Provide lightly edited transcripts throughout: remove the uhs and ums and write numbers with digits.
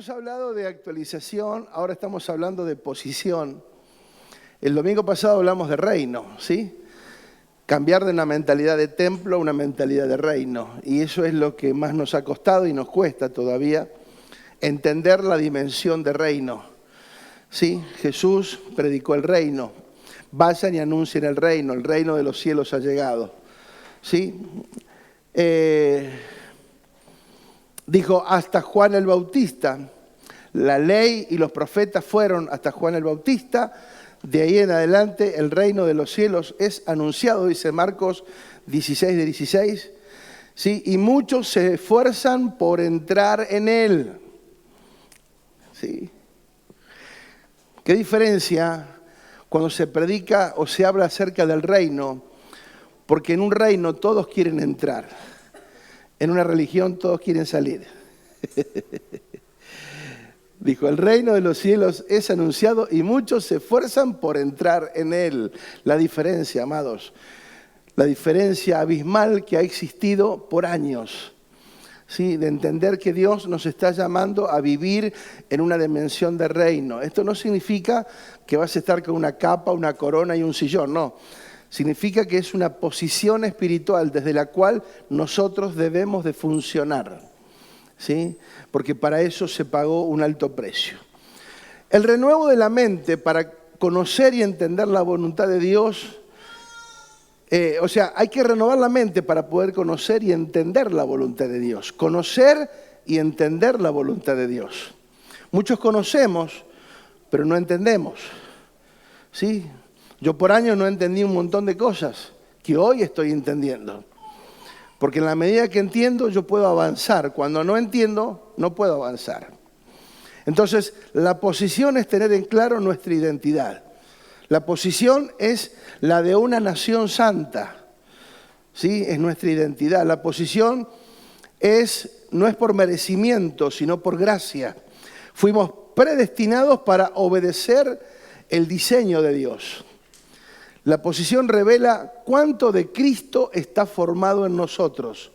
Hemos hablado de actualización, ahora estamos hablando de posición. El domingo pasado hablamos de reino, ¿sí? Cambiar de una mentalidad de templo a una mentalidad de reino. Y eso es lo que más nos ha costado y nos cuesta todavía, entender la dimensión de reino. ¿Sí? Jesús predicó el reino. Vayan y anuncien el reino de los cielos ha llegado. ¿Sí? Dijo hasta Juan el Bautista. La ley y los profetas fueron hasta Juan el Bautista. De ahí en adelante el reino de los cielos es anunciado, dice Marcos 16:16. ¿Sí? Y muchos se esfuerzan por entrar en él. ¿Sí? ¿Qué diferencia cuando se predica o se habla acerca del reino? Porque en un reino todos quieren entrar. En una religión todos quieren salir. Dijo, el reino de los cielos es anunciado y muchos se esfuerzan por entrar en él. La diferencia, amados, la diferencia abismal que ha existido por años. ¿Sí? De entender que Dios nos está llamando a vivir en una dimensión de reino. Esto no significa que vas a estar con una capa, una corona y un sillón, no. Significa que es una posición espiritual desde la cual nosotros debemos de funcionar, ¿sí? Porque para eso se pagó un alto precio. El renuevo de la mente para conocer y entender la voluntad de Dios, hay que renovar la mente para poder conocer y entender la voluntad de Dios. Conocer y entender la voluntad de Dios. Muchos conocemos, pero no entendemos, ¿sí? Yo por años no entendí un montón de cosas que hoy estoy entendiendo. Porque en la medida que entiendo yo puedo avanzar. Cuando no entiendo, no puedo avanzar. Entonces, la posición es tener en claro nuestra identidad. La posición es la de una nación santa. ¿Sí? Es nuestra identidad. La posición no es por merecimiento, sino por gracia. Fuimos predestinados para obedecer el diseño de Dios. La posición revela cuánto de Cristo está formado en nosotros.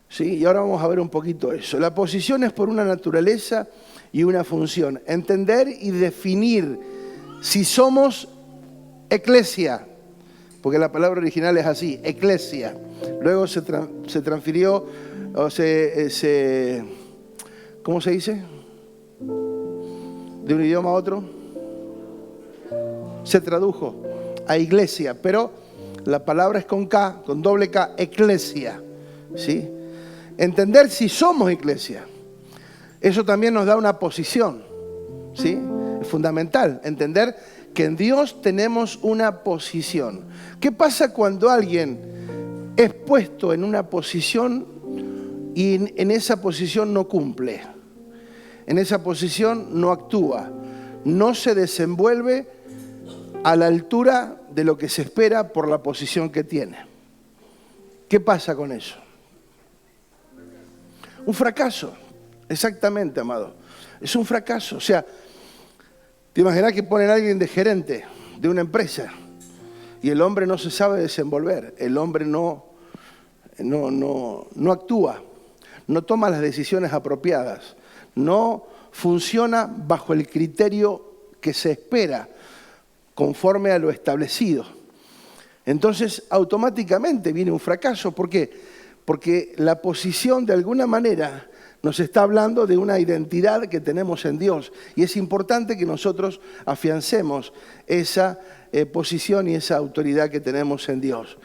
¿Sí? Y ahora vamos a ver un poquito eso. La posición es por una naturaleza y una función. Entender y definir si somos eclesia, porque la palabra original es así, eclesia. Luego se transfirió, ¿cómo se dice? De un idioma a otro. Se tradujo a iglesia, pero la palabra es con K, con doble K, eclesia, ¿sí? Entender si somos iglesia, eso también nos da una posición, ¿sí? Es fundamental, entender que en Dios tenemos una posición. ¿Qué pasa cuando alguien es puesto en una posición y en esa posición no cumple? En esa posición no actúa, no se desenvuelve a la altura de lo que se espera por la posición que tiene. ¿Qué pasa con eso? Un fracaso, exactamente, amado. Es un fracaso. O sea, te imaginas que ponen a alguien de gerente de una empresa y el hombre no se sabe desenvolver, el hombre no actúa, no toma las decisiones apropiadas, no funciona bajo el criterio que se espera, conforme a lo establecido. Entonces, automáticamente viene un fracaso. ¿Por qué? Porque la posición, de alguna manera, nos está hablando de una identidad que tenemos en Dios. Y es importante que nosotros afiancemos esa posición y esa autoridad que tenemos en Dios.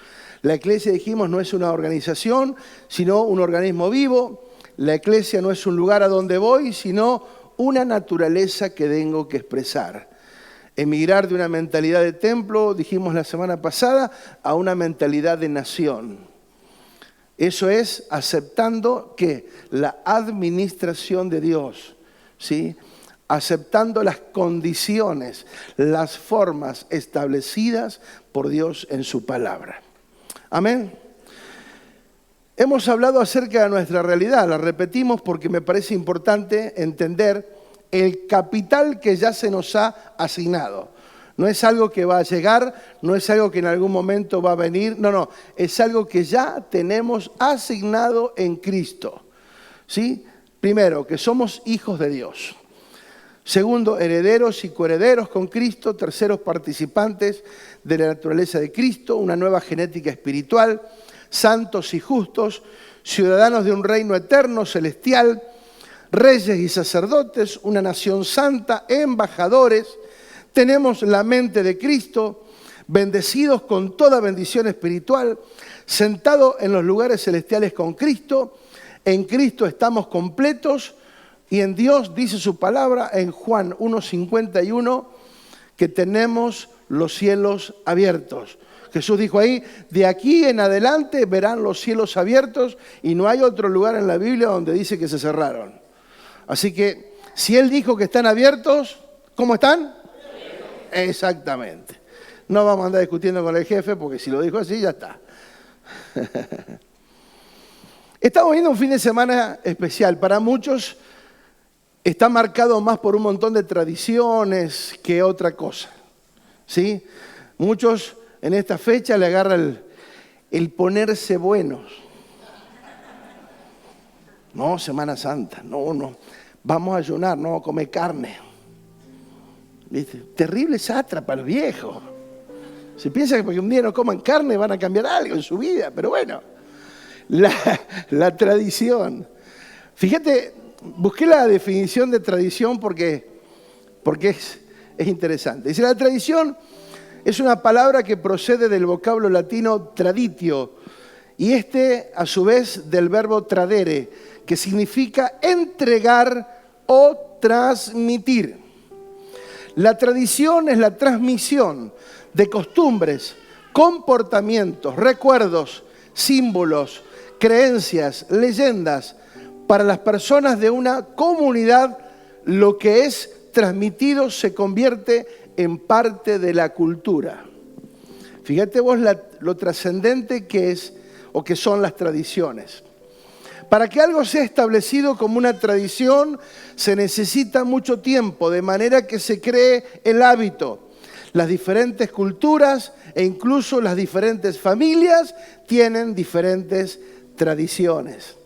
La iglesia, dijimos, no es una organización, sino un organismo vivo. La iglesia no es un lugar a donde voy, sino una naturaleza que tengo que expresar. Emigrar de una mentalidad de templo, dijimos la semana pasada, a una mentalidad de nación. Eso es aceptando que la administración de Dios, ¿sí? Aceptando las condiciones, las formas establecidas por Dios en su palabra. Amén. Hemos hablado acerca de nuestra realidad, la repetimos porque me parece importante entender el capital que ya se nos ha asignado. No es algo que va a llegar, no es algo que en algún momento va a venir, no, es algo que ya tenemos asignado en Cristo, ¿sí? Primero, que somos hijos de Dios. Segundo, herederos y coherederos con Cristo. Terceros, participantes de la naturaleza de Cristo, una nueva genética espiritual, santos y justos, ciudadanos de un reino eterno, celestial, reyes y sacerdotes, una nación santa, embajadores. Tenemos la mente de Cristo, bendecidos con toda bendición espiritual, sentados en los lugares celestiales con Cristo. En Cristo estamos completos y en Dios dice su palabra en Juan 1:51 que tenemos los cielos abiertos. Jesús dijo ahí, de aquí en adelante verán los cielos abiertos, y no hay otro lugar en la Biblia donde dice que se cerraron. Así que si Él dijo que están abiertos, ¿cómo están? Exactamente. No vamos a andar discutiendo con el jefe porque si lo dijo así ya está. Estamos viendo un fin de semana especial. Para muchos está marcado más por un montón de tradiciones que otra cosa, ¿sí? Muchos en esta fecha le agarra el ponerse buenos. No, Semana Santa, no, vamos a ayunar, no, comer carne. ¿Viste? Terrible sátrapa los viejos. Se piensa que porque un día no coman carne van a cambiar algo en su vida, pero bueno, la tradición. Fíjate, busqué la definición de tradición porque es interesante. Dice, la tradición es una palabra que procede del vocablo latino traditio y a su vez del verbo tradere, que significa entregar o transmitir. La tradición es la transmisión de costumbres, comportamientos, recuerdos, símbolos, creencias, leyendas para las personas de una comunidad. Lo que es transmitido se convierte en parte de la cultura. Fíjate vos lo trascendente que es o que son las tradiciones. Para que algo sea establecido como una tradición se necesita mucho tiempo, de manera que se cree el hábito. Las diferentes culturas e incluso las diferentes familias tienen diferentes tradiciones.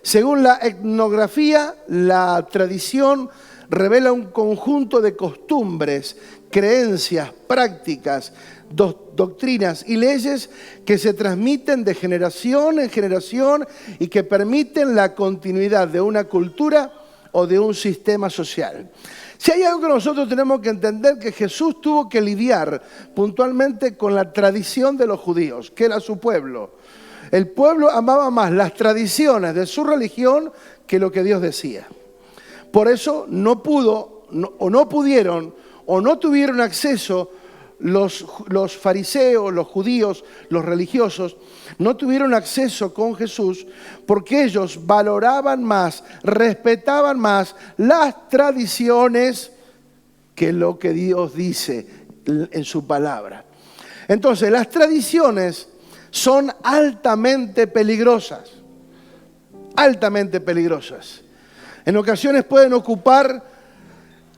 Según la etnografía, la tradición revela un conjunto de costumbres, creencias, prácticas, doctrinas y leyes que se transmiten de generación en generación y que permiten la continuidad de una cultura o de un sistema social. Si hay algo que nosotros tenemos que entender, que Jesús tuvo que lidiar puntualmente con la tradición de los judíos, que era su pueblo. El pueblo amaba más las tradiciones de su religión que lo que Dios decía. Por eso no pudieron o no tuvieron acceso los fariseos, los judíos, los religiosos, no tuvieron acceso con Jesús porque ellos valoraban más, respetaban más las tradiciones que lo que Dios dice en su palabra. Entonces, las tradiciones son altamente peligrosas, altamente peligrosas. En ocasiones pueden ocupar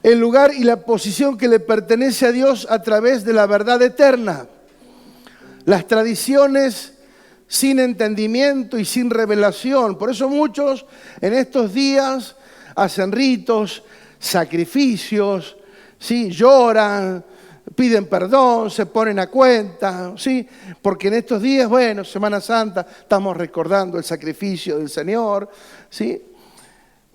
el lugar y la posición que le pertenece a Dios a través de la verdad eterna. Las tradiciones sin entendimiento y sin revelación. Por eso muchos en estos días hacen ritos, sacrificios, ¿sí? Lloran, piden perdón, se ponen a cuenta, ¿sí? Porque en estos días, bueno, Semana Santa, estamos recordando el sacrificio del Señor, ¿sí?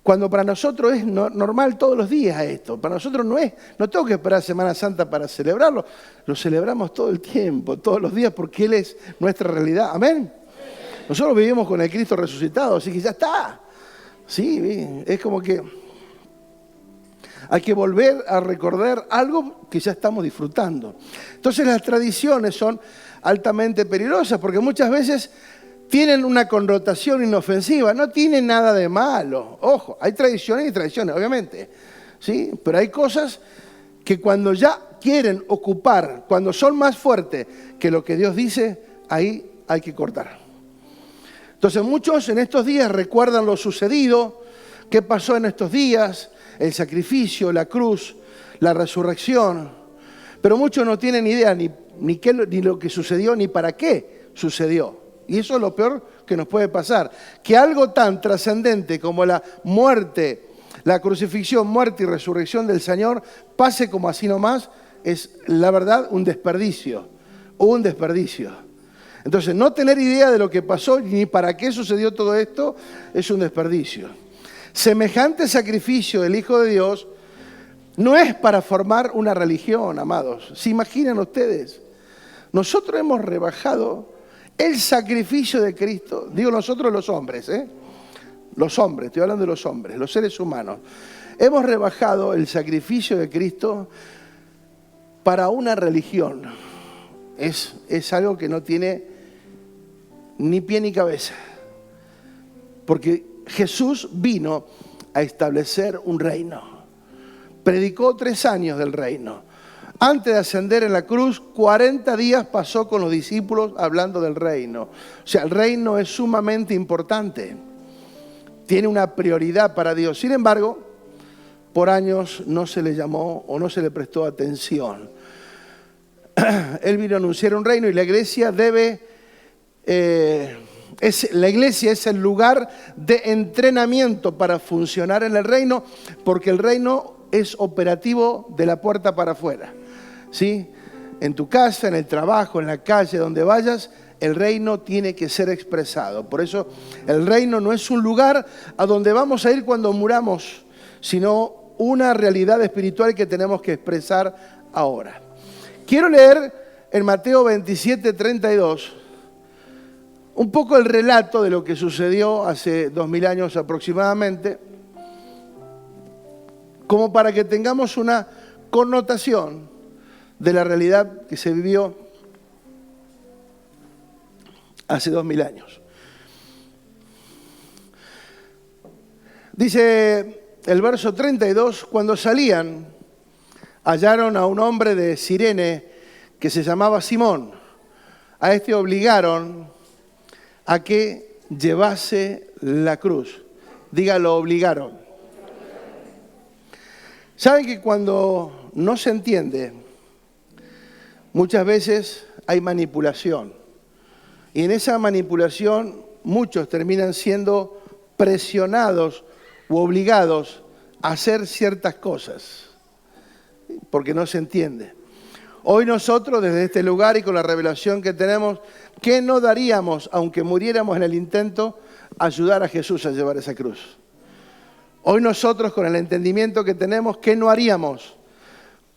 Cuando para nosotros es normal todos los días esto. Para nosotros no tengo que esperar Semana Santa para celebrarlo. Lo celebramos todo el tiempo, todos los días, porque Él es nuestra realidad. Amén. Nosotros vivimos con el Cristo resucitado, así que ya está. Sí, es como que hay que volver a recordar algo que ya estamos disfrutando. Entonces las tradiciones son altamente peligrosas, porque muchas veces tienen una connotación inofensiva, no tienen nada de malo. Ojo, hay tradiciones y tradiciones, obviamente, ¿sí? Pero hay cosas que cuando ya quieren ocupar, cuando son más fuertes que lo que Dios dice, ahí hay que cortar. Entonces muchos en estos días recuerdan lo sucedido, qué pasó en estos días, el sacrificio, la cruz, la resurrección, pero muchos no tienen idea ni lo que sucedió ni para qué sucedió. Y eso es lo peor que nos puede pasar. Que algo tan trascendente como la muerte, la crucifixión, muerte y resurrección del Señor pase como así nomás, es la verdad un desperdicio. Un desperdicio. Entonces, no tener idea de lo que pasó ni para qué sucedió todo esto es un desperdicio. Semejante sacrificio del Hijo de Dios no es para formar una religión, amados. ¿Se imaginan ustedes? Nosotros hemos rebajado el sacrificio de Cristo. Digo nosotros los hombres, Los hombres, estoy hablando de los hombres, los seres humanos. Hemos rebajado el sacrificio de Cristo para una religión. Es algo que no tiene ni pie ni cabeza. Porque Jesús vino a establecer un reino. Predicó 3 años del reino. Antes de ascender en la cruz, 40 días pasó con los discípulos hablando del reino. O sea, el reino es sumamente importante. Tiene una prioridad para Dios. Sin embargo, por años no se le llamó o no se le prestó atención. Él vino a anunciar un reino y la iglesia la iglesia es el lugar de entrenamiento para funcionar en el reino, porque el reino es operativo de la puerta para afuera. ¿Sí? En tu casa, en el trabajo, en la calle, donde vayas, el reino tiene que ser expresado. Por eso el reino no es un lugar a donde vamos a ir cuando muramos, sino una realidad espiritual que tenemos que expresar ahora. Quiero leer en Mateo 27, 32 un poco el relato de lo que sucedió hace 2000 años aproximadamente, como para que tengamos una connotación de la realidad que se vivió hace 2000 años. Dice el verso 32, cuando salían, hallaron a un hombre de Cirene que se llamaba Simón. A este obligaron a que llevase la cruz. Diga, lo obligaron. ¿Saben que cuando no se entiende, muchas veces hay manipulación? Y en esa manipulación muchos terminan siendo presionados u obligados a hacer ciertas cosas, porque no se entiende. Hoy nosotros, desde este lugar y con la revelación que tenemos, ¿qué no daríamos, aunque muriéramos en el intento, ayudar a Jesús a llevar esa cruz? Hoy nosotros, con el entendimiento que tenemos, ¿qué no haríamos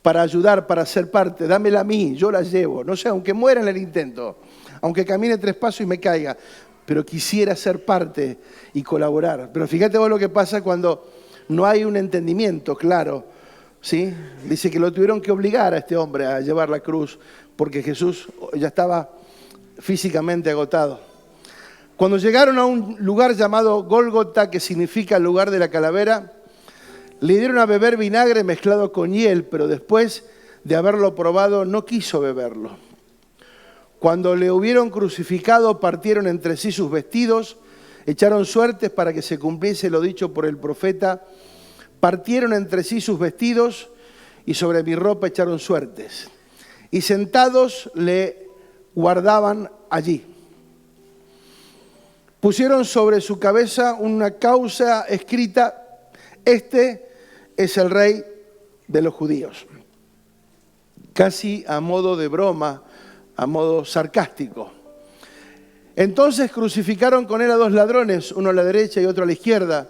para ayudar, para ser parte? Dámela a mí, yo la llevo. No sé, aunque muera en el intento, aunque camine 3 pasos y me caiga, pero quisiera ser parte y colaborar. Pero fíjate vos lo que pasa cuando no hay un entendimiento claro. ¿Sí? Dice que lo tuvieron que obligar a este hombre a llevar la cruz porque Jesús ya estaba físicamente agotado. Cuando llegaron a un lugar llamado Gólgota, que significa el lugar de la calavera, le dieron a beber vinagre mezclado con hiel, pero después de haberlo probado no quiso beberlo. Cuando le hubieron crucificado, partieron entre sí sus vestidos, echaron suertes para que se cumpliese lo dicho por el profeta. Partieron entre sí sus vestidos y sobre mi ropa echaron suertes. Y sentados le guardaban allí. Pusieron sobre su cabeza una causa escrita: este es el rey de los judíos. Casi a modo de broma, a modo sarcástico. Entonces crucificaron con él a 2 ladrones, uno a la derecha y otro a la izquierda.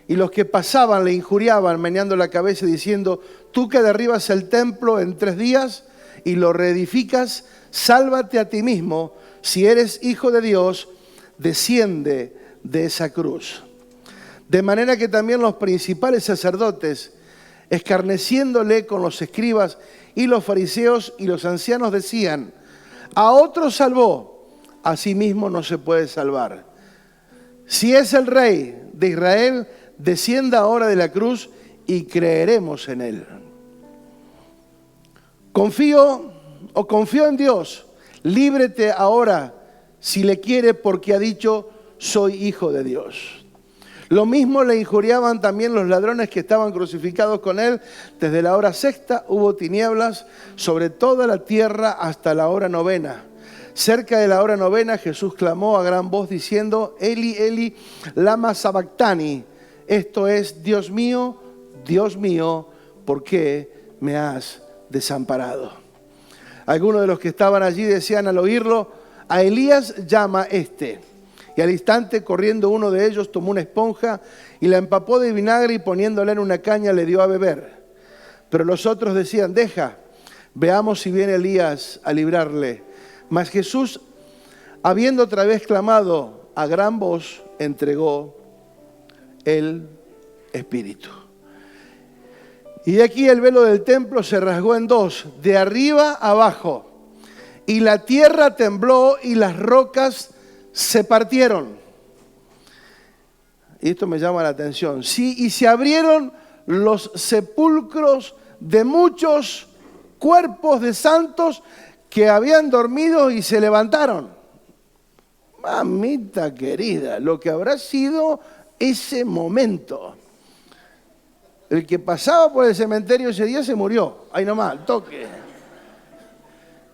Y los que pasaban le injuriaban, meneando la cabeza, diciendo: tú que derribas el templo en 3 días y lo reedificas, sálvate a ti mismo. Si eres hijo de Dios, desciende de esa cruz. De manera que también los principales sacerdotes, escarneciéndole con los escribas y los fariseos y los ancianos, decían: a otro salvó, a sí mismo no se puede salvar. Si es el rey de Israel, descienda ahora de la cruz y creeremos en él. Confío en Dios, líbrete ahora si le quiere, porque ha dicho: soy hijo de Dios. Lo mismo le injuriaban también los ladrones que estaban crucificados con él. Desde la hora 6ª hubo tinieblas sobre toda la tierra hasta la hora 9ª. Cerca de la hora novena, Jesús clamó a gran voz diciendo, Eli, Eli, lama sabactani. Esto es, Dios mío, ¿por qué me has desamparado? Algunos de los que estaban allí decían al oírlo, a Elías llama este. Y al instante, corriendo uno de ellos, tomó una esponja y la empapó de vinagre y poniéndola en una caña le dio a beber. Pero los otros decían, deja, veamos si viene Elías a librarle. Mas Jesús, habiendo otra vez clamado a gran voz, entregó el Espíritu. Y aquí el velo del templo se rasgó en dos, de arriba a abajo. Y la tierra tembló y las rocas se partieron. Y esto me llama la atención. Sí, y se abrieron los sepulcros de muchos cuerpos de santos que habían dormido y se levantaron. Mamita querida, lo que habrá sido ese momento. El que pasaba por el cementerio ese día se murió. Ahí nomás, al toque.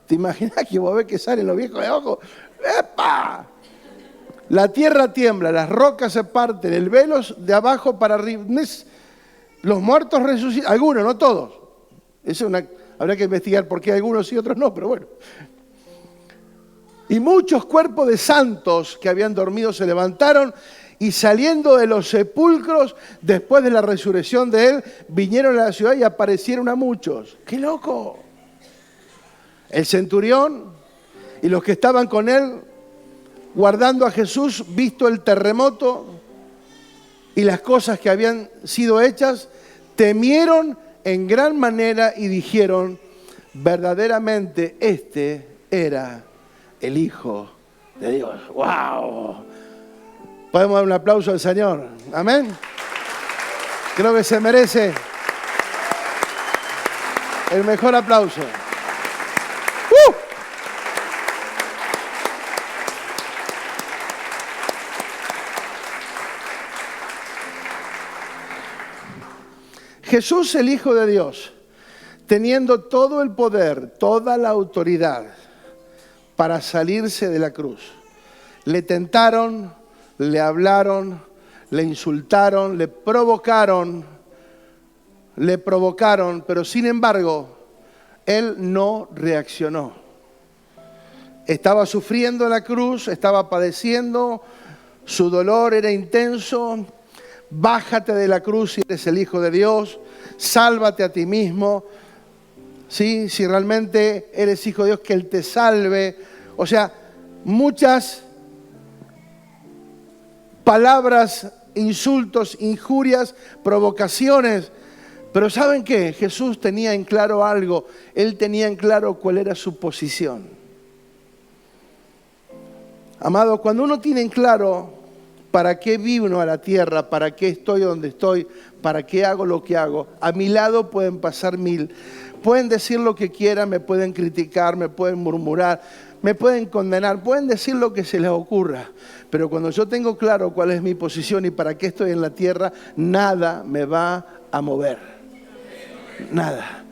¿Te imaginas que vos ves que salen los viejos de abajo? ¡Epa! La tierra tiembla, las rocas se parten, el velo de abajo para arriba. Los muertos resucitan, algunos, no todos. Habrá que investigar por qué algunos y otros no, pero bueno. Y muchos cuerpos de santos que habían dormido se levantaron y saliendo de los sepulcros, después de la resurrección de él, vinieron a la ciudad y aparecieron a muchos. ¡Qué loco! El centurión y los que estaban con él, guardando a Jesús, visto el terremoto y las cosas que habían sido hechas, temieron en gran manera y dijeron, verdaderamente este era el Hijo de Dios. ¡Wow! Podemos dar un aplauso al Señor. Amén. Creo que se merece el mejor aplauso. Jesús, el Hijo de Dios, teniendo todo el poder, toda la autoridad para salirse de la cruz, le tentaron, le hablaron, le insultaron, le provocaron, pero sin embargo, él no reaccionó. Estaba sufriendo en la cruz, estaba padeciendo, su dolor era intenso. Bájate de la cruz si eres el Hijo de Dios, sálvate a ti mismo, ¿sí? Si realmente eres Hijo de Dios, que Él te salve. O sea, muchas palabras, insultos, injurias, provocaciones. Pero ¿saben qué? Jesús tenía en claro algo. Él tenía en claro cuál era su posición. Amado, cuando uno tiene en claro ¿para qué vino a la tierra? ¿Para qué estoy donde estoy? ¿Para qué hago lo que hago? A mi lado pueden pasar 1000. Pueden decir lo que quieran, me pueden criticar, me pueden murmurar, me pueden condenar, pueden decir lo que se les ocurra. Pero cuando yo tengo claro cuál es mi posición y para qué estoy en la tierra, nada me va a mover. Nada,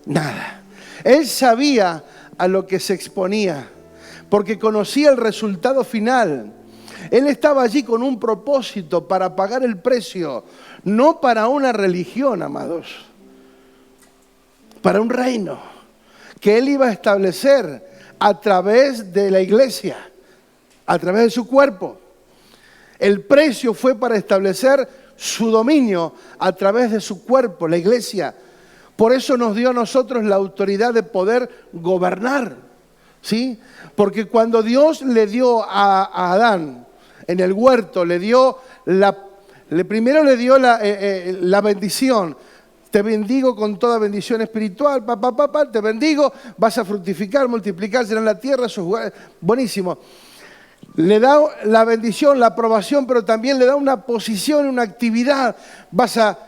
nada. Él sabía a lo que se exponía, porque conocía el resultado final. Él estaba allí con un propósito para pagar el precio, no para una religión, amados, para un reino que Él iba a establecer a través de la iglesia, a través de su cuerpo. El precio fue para establecer su dominio a través de su cuerpo, la iglesia. Por eso nos dio a nosotros la autoridad de poder gobernar, ¿sí? Porque cuando Dios le dio a Adán en el huerto, primero le dio la bendición. Te bendigo con toda bendición espiritual, te bendigo, vas a fructificar, multiplicar, llenar la tierra, buenísimo. Le da la bendición, la aprobación, pero también le da una posición, una actividad. Vas a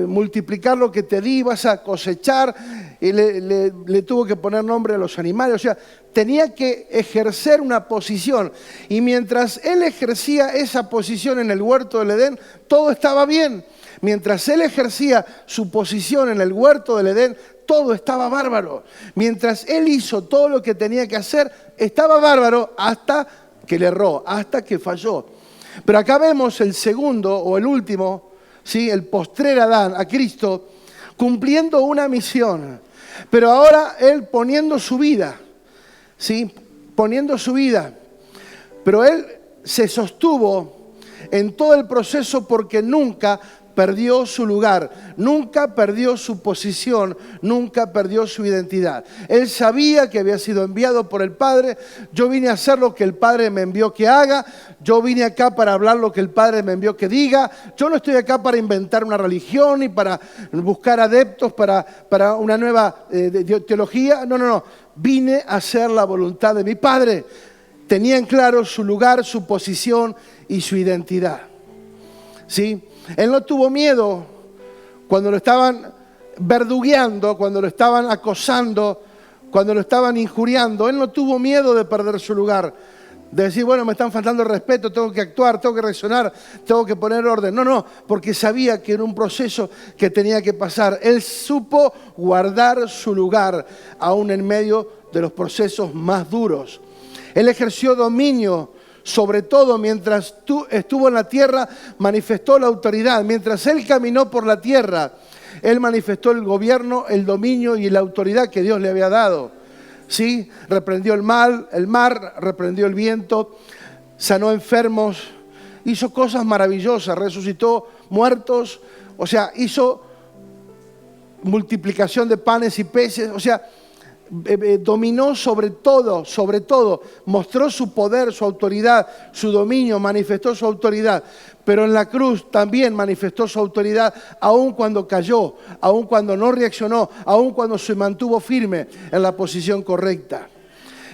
multiplicar lo que te di, vas a cosechar. Y le tuvo que poner nombre a los animales. O sea, tenía que ejercer una posición. Y mientras él ejercía esa posición en el huerto del Edén, todo estaba bien. Mientras él ejercía su posición en el huerto del Edén, todo estaba bárbaro. Mientras él hizo todo lo que tenía que hacer, estaba bárbaro hasta que le erró, hasta que falló. Pero acá vemos el segundo o el último, ¿sí? El postrer Adán, a Cristo, cumpliendo una misión. Pero ahora él poniendo su vida, ¿sí? Poniendo su vida. Pero él se sostuvo en todo el proceso porque nunca perdió su lugar, nunca perdió su posición, nunca perdió su identidad. Él sabía que había sido enviado por el Padre. Yo vine a hacer lo que el Padre me envió que haga. Yo vine acá para hablar lo que el Padre me envió que diga. Yo no estoy acá para inventar una religión ni para buscar adeptos para una nueva teología. No. Vine a hacer la voluntad de mi Padre. Tenía en claro su lugar, su posición y su identidad. ¿Sí? Él no tuvo miedo cuando lo estaban verdugueando, cuando lo estaban acosando, cuando lo estaban injuriando. Él no tuvo miedo de perder su lugar, de decir, bueno, me están faltando el respeto, tengo que actuar, tengo que reaccionar, tengo que poner orden. No, porque sabía que era un proceso que tenía que pasar. Él supo guardar su lugar, aún en medio de los procesos más duros. Él ejerció dominio. Sobre todo mientras estuvo en la tierra, manifestó la autoridad. Mientras él caminó por la tierra, él manifestó el gobierno, el dominio y la autoridad que Dios le había dado. ¿Sí? Reprendió el mar, reprendió el viento, sanó enfermos, hizo cosas maravillosas, resucitó muertos, o sea, hizo multiplicación de panes y peces, o sea, dominó sobre todo, mostró su poder, su autoridad, su dominio, manifestó su autoridad, pero en la cruz también manifestó su autoridad, aun cuando cayó, aun cuando no reaccionó, aun cuando se mantuvo firme en la posición correcta.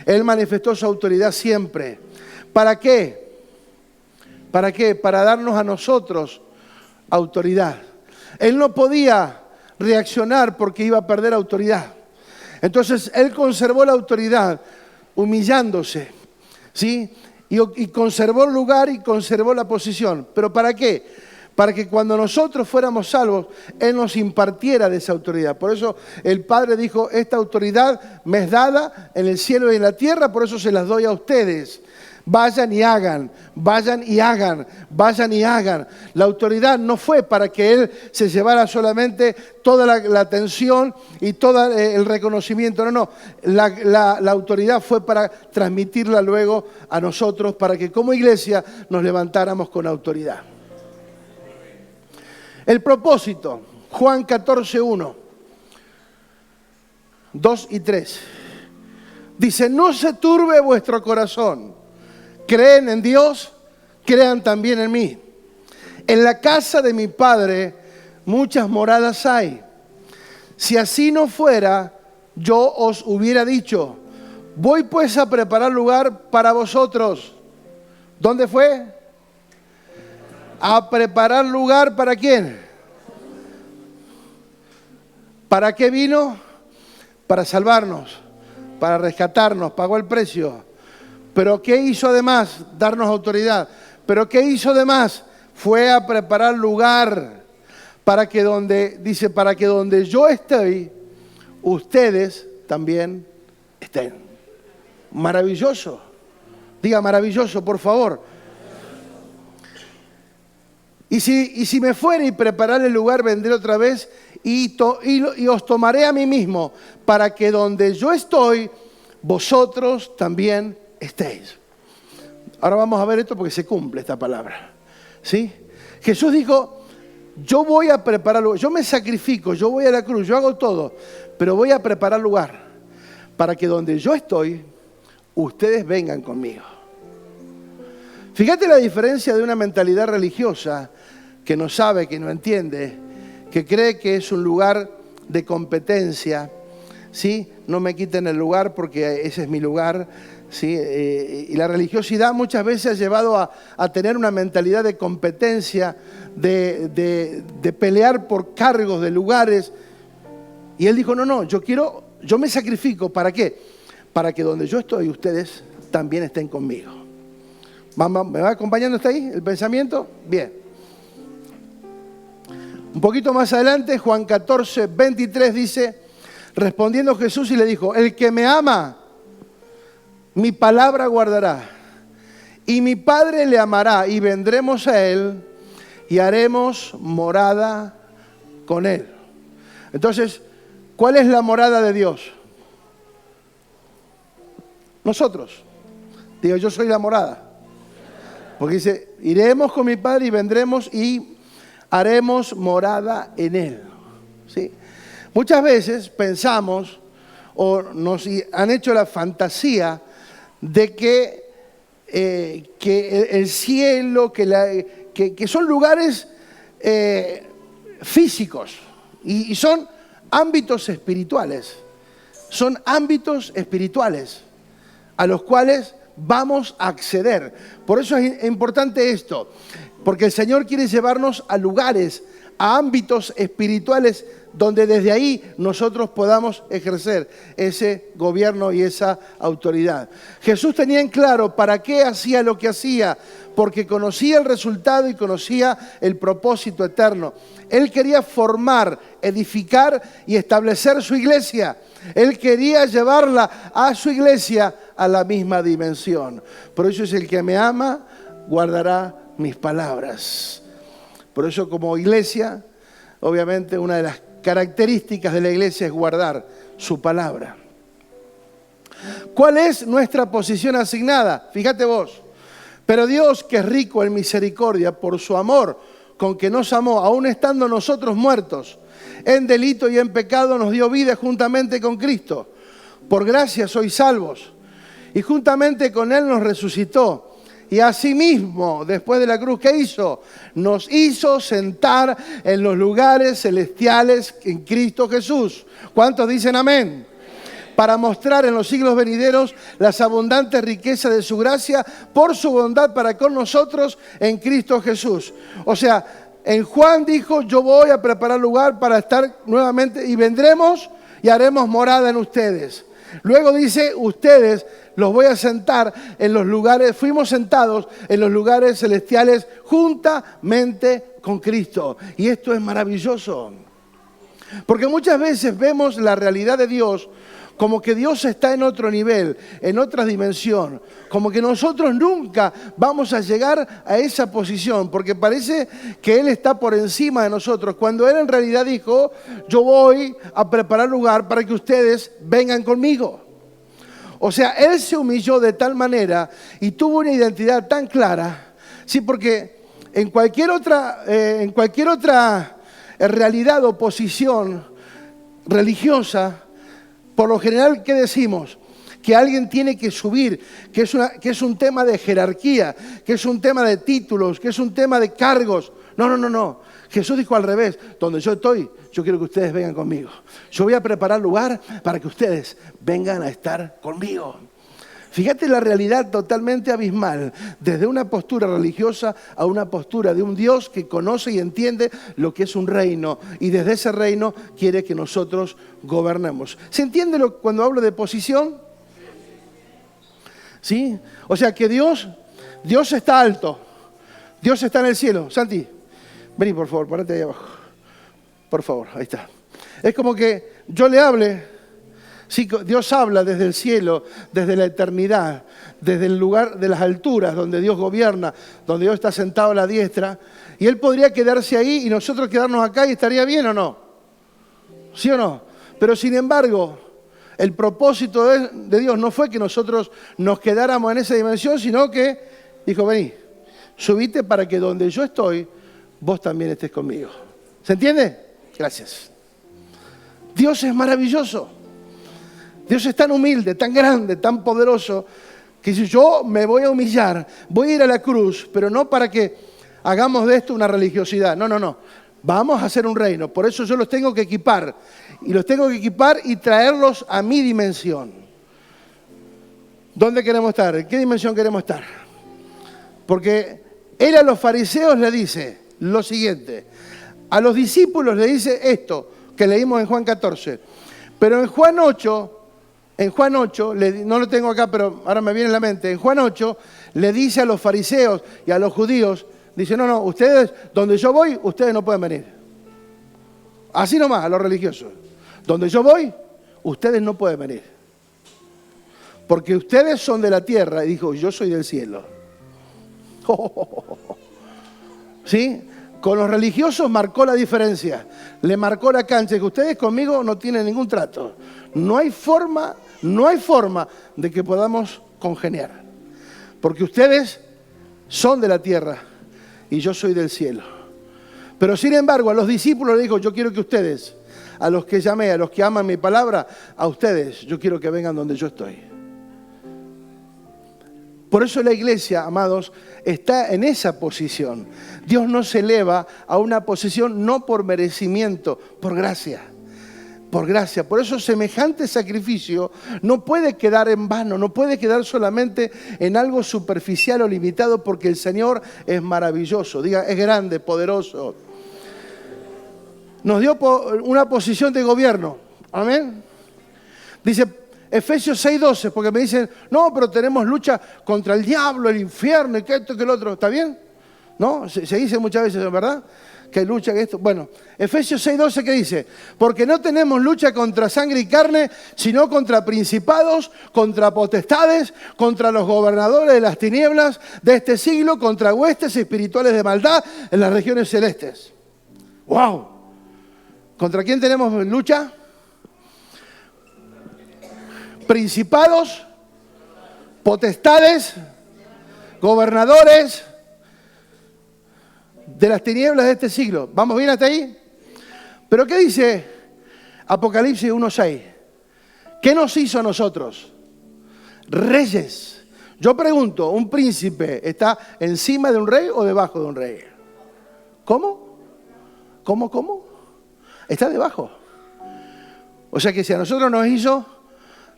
Él manifestó su autoridad siempre. ¿Para qué? ¿Para qué? Para darnos a nosotros autoridad. Él no podía reaccionar porque iba a perder autoridad. Entonces, él conservó la autoridad humillándose, ¿sí? Y conservó el lugar y conservó la posición. ¿Pero para qué? Para que cuando nosotros fuéramos salvos, él nos impartiera de esa autoridad. Por eso el Padre dijo, esta autoridad me es dada en el cielo y en la tierra, por eso se las doy a ustedes. Vayan y hagan, vayan y hagan, vayan y hagan. La autoridad no fue para que él se llevara solamente toda la atención y todo el reconocimiento. No. La autoridad fue para transmitirla luego a nosotros, para que como iglesia nos levantáramos con autoridad. El propósito, Juan 14, 1, 2 y 3. Dice, no se turbe vuestro corazón. Creen en Dios, crean también en mí. En la casa de mi Padre muchas moradas hay. Si así no fuera, yo os hubiera dicho, voy pues a preparar lugar para vosotros. ¿Dónde fue? A preparar lugar ¿para quién? ¿Para qué vino? Para salvarnos, para rescatarnos, pagó el precio. ¿Pero qué hizo además? Darnos autoridad. ¿Pero qué hizo además? Fue a preparar lugar para que donde yo estoy, ustedes también estén. Maravilloso. Diga maravilloso, por favor. Y si me fuera y preparar el lugar, vendré otra vez y os tomaré a mí mismo, para que donde yo estoy, vosotros también estéis. Ahora vamos a ver esto porque se cumple esta palabra. ¿Sí? Jesús dijo, yo voy a preparar lugar, yo me sacrifico, yo voy a la cruz, yo hago todo, pero voy a preparar lugar para que donde yo estoy, ustedes vengan conmigo. Fíjate la diferencia de una mentalidad religiosa que no sabe, que no entiende, que cree que es un lugar de competencia, ¿sí? No me quiten el lugar porque ese es mi lugar, ¿sí? Y la religiosidad muchas veces ha llevado a tener una mentalidad de competencia, de pelear por cargos de lugares. Y él dijo, no, yo me sacrifico, ¿para qué? Para que donde yo estoy, ustedes también estén conmigo. ¿Me va acompañando hasta ahí el pensamiento? Bien. Un poquito más adelante, Juan 14, 23 dice, Respondiendo Jesús y le dijo, el que me ama, mi palabra guardará, y mi Padre le amará, y vendremos a él, y haremos morada con él. Entonces, ¿cuál es la morada de Dios? Nosotros. Digo, yo soy la morada. Porque dice, iremos con mi Padre y vendremos y haremos morada en él. ¿Sí? Muchas veces pensamos o nos han hecho la fantasía de que el cielo, que son lugares físicos y son ámbitos espirituales. Son ámbitos espirituales a los cuales vamos a acceder. Por eso es importante esto, porque el Señor quiere llevarnos a lugares, a ámbitos espirituales donde desde ahí nosotros podamos ejercer ese gobierno y esa autoridad. Jesús tenía en claro para qué hacía lo que hacía, porque conocía el resultado y conocía el propósito eterno. Él quería formar, edificar y establecer su iglesia. Él quería llevarla a su iglesia a la misma dimensión. Por eso es el que me ama, guardará mis palabras. Por eso como iglesia, obviamente una de las características de la iglesia es guardar su palabra. ¿Cuál es nuestra posición asignada? Fíjate vos. Pero Dios, que es rico en misericordia, por su amor con que nos amó, aun estando nosotros muertos en delito y en pecado, nos dio vida juntamente con Cristo. Por gracia sois salvos. Y juntamente con Él nos resucitó. Y asimismo, después de la cruz, ¿qué hizo? Nos hizo sentar en los lugares celestiales en Cristo Jesús. ¿Cuántos dicen amén? Para mostrar en los siglos venideros las abundantes riquezas de su gracia por su bondad para con nosotros en Cristo Jesús. O sea, en Juan dijo, yo voy a preparar lugar para estar nuevamente y vendremos y haremos morada en ustedes. Luego dice, ustedes los voy a sentar en los lugares, fuimos sentados en los lugares celestiales juntamente con Cristo. Y esto es maravilloso. Porque muchas veces vemos la realidad de Dios como que Dios está en otro nivel, en otra dimensión. Como que nosotros nunca vamos a llegar a esa posición, porque parece que Él está por encima de nosotros. Cuando Él en realidad dijo, yo voy a preparar lugar para que ustedes vengan conmigo. O sea, Él se humilló de tal manera y tuvo una identidad tan clara. Sí, porque en cualquier otra realidad o posición religiosa, por lo general, ¿qué decimos? Que alguien tiene que subir, que es un tema de jerarquía, que es un tema de títulos, que es un tema de cargos. No. Jesús dijo al revés, donde yo estoy, yo quiero que ustedes vengan conmigo. Yo voy a preparar lugar para que ustedes vengan a estar conmigo. Fíjate la realidad totalmente abismal, desde una postura religiosa a una postura de un Dios que conoce y entiende lo que es un reino, y desde ese reino quiere que nosotros gobernemos. ¿Se entiende cuando hablo de posición? ¿Sí? O sea que Dios está alto, Dios está en el cielo. Santi, vení por favor, parate ahí abajo. Por favor, ahí está. Es como que yo le hable. Sí, Dios habla desde el cielo, desde la eternidad, desde el lugar de las alturas, donde Dios gobierna, donde Dios está sentado a la diestra, y Él podría quedarse ahí y nosotros quedarnos acá y estaría bien o no. ¿Sí o no? Pero sin embargo, el propósito de Dios no fue que nosotros nos quedáramos en esa dimensión, sino que dijo, vení, subite para que donde yo estoy, vos también estés conmigo. ¿Se entiende? Gracias. Dios es maravilloso. Dios es tan humilde, tan grande, tan poderoso, que si yo me voy a humillar, voy a ir a la cruz, pero no para que hagamos de esto una religiosidad. No. Vamos a hacer un reino. Por eso yo los tengo que equipar. Y los tengo que equipar y traerlos a mi dimensión. ¿Dónde queremos estar? ¿En qué dimensión queremos estar? Porque Él a los fariseos le dice lo siguiente. A los discípulos le dice esto, que leímos en Juan 14. Pero en Juan 8, no lo tengo acá, pero ahora me viene en la mente. En Juan 8 le dice a los fariseos y a los judíos, dice, no, ustedes, donde yo voy, ustedes no pueden venir. Así nomás, a los religiosos. Donde yo voy, ustedes no pueden venir. Porque ustedes son de la tierra. Y dijo, yo soy del cielo. ¿Sí? Con los religiosos marcó la diferencia. Le marcó la cancha. Que ustedes conmigo no tienen ningún trato. No hay forma de que podamos congeniar. Porque ustedes son de la tierra y yo soy del cielo. Pero sin embargo a los discípulos les dijo, yo quiero que ustedes, a los que llamé, a los que aman mi palabra, a ustedes, yo quiero que vengan donde yo estoy. Por eso la iglesia, amados, está en esa posición. Dios nos eleva a una posición no por merecimiento, por gracia. Por gracia. Por eso semejante sacrificio no puede quedar en vano, no puede quedar solamente en algo superficial o limitado, porque el Señor es maravilloso. Diga, es grande, poderoso. Nos dio una posición de gobierno. Amén. Dice Efesios 6:12, porque me dicen, no, pero tenemos lucha contra el diablo, el infierno, y que esto, que el otro. ¿Está bien? ¿No? Se dice muchas veces, ¿verdad? Que lucha, que esto. Bueno, Efesios 6:12, ¿qué dice? Porque no tenemos lucha contra sangre y carne, sino contra principados, contra potestades, contra los gobernadores de las tinieblas de este siglo, contra huestes espirituales de maldad en las regiones celestes. ¡Wow! ¿Contra quién tenemos lucha? Principados, potestades, gobernadores de las tinieblas de este siglo. ¿Vamos bien hasta ahí? ¿Pero qué dice Apocalipsis 1:6? ¿Qué nos hizo a nosotros? Reyes. Yo pregunto, ¿un príncipe está encima de un rey o debajo de un rey? ¿Cómo? ¿Cómo? Está debajo. O sea que si a nosotros nos hizo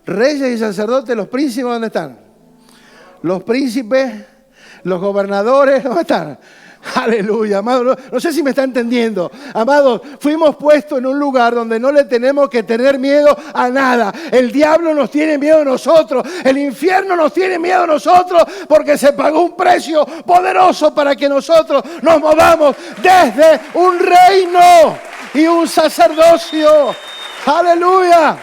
reyes y sacerdotes, los príncipes, ¿dónde están? Los príncipes, los gobernadores, ¿dónde están? Aleluya, amado. No sé si me está entendiendo. Amados, fuimos puestos en un lugar donde no le tenemos que tener miedo a nada. El diablo nos tiene miedo a nosotros. El infierno nos tiene miedo a nosotros, porque se pagó un precio poderoso para que nosotros nos movamos desde un reino y un sacerdocio. Aleluya.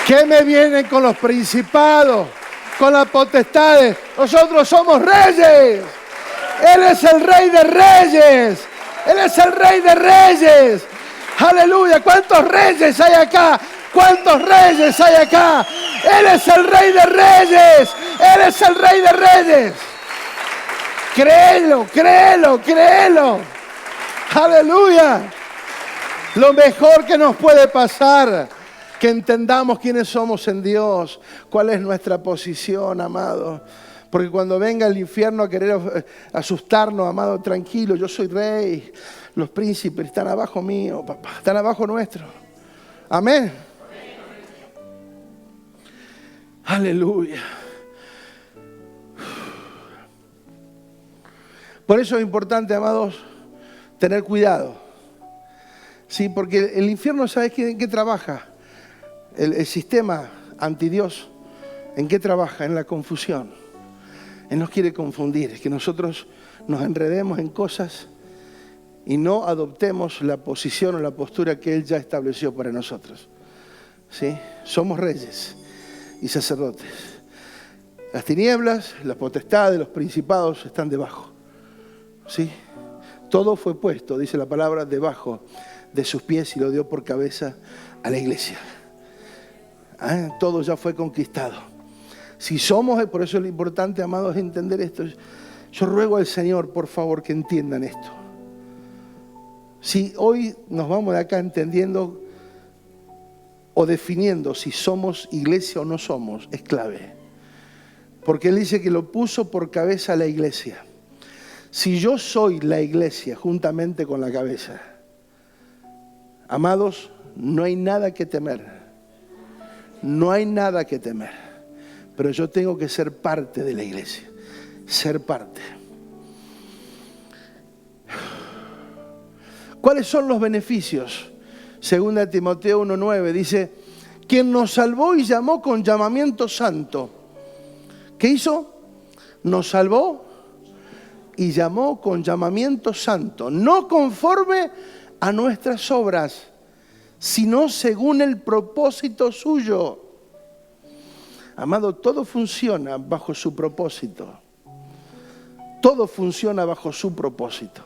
¿Qué me vienen con los principados? Con las potestades. Nosotros somos reyes. Él es el rey de reyes. Él es el rey de reyes. Aleluya. ¿Cuántos reyes hay acá? ¿Cuántos reyes hay acá? Él es el rey de reyes. Él es el rey de reyes. Créelo. Aleluya. Lo mejor que nos puede pasar, que entendamos quiénes somos en Dios, cuál es nuestra posición, amado. Porque cuando venga el infierno a querer asustarnos, amado, tranquilo, yo soy rey. Los príncipes están abajo mío, papá, están abajo nuestro. Amén. Aleluya. Por eso es importante, amados, tener cuidado. Sí, porque el infierno, ¿sabes en qué trabaja? El sistema antidios, ¿en qué trabaja? En la confusión. Él nos quiere confundir, que nosotros nos enredemos en cosas y no adoptemos la posición o la postura que Él ya estableció para nosotros. ¿Sí? Somos reyes y sacerdotes. Las tinieblas, las potestades, los principados están debajo. ¿Sí? Todo fue puesto, dice la palabra, debajo de sus pies y lo dio por cabeza a la iglesia. Todo ya fue conquistado. Si somos, por eso es lo importante, amados, entender esto. Yo ruego al Señor, por favor, que entiendan esto. Si hoy nos vamos de acá entendiendo o definiendo si somos iglesia o no somos, es clave. Porque Él dice que lo puso por cabeza a la iglesia. Si yo soy la iglesia juntamente con la cabeza, amados, no hay nada que temer. No hay nada que temer. Pero yo tengo que ser parte de la iglesia. Ser parte. ¿Cuáles son los beneficios? Segunda Timoteo 1:9 dice, quien nos salvó y llamó con llamamiento santo. ¿Qué hizo? Nos salvó y llamó con llamamiento santo, no conforme a nuestras obras, sino según el propósito suyo. Amado, todo funciona bajo su propósito. Todo funciona bajo su propósito.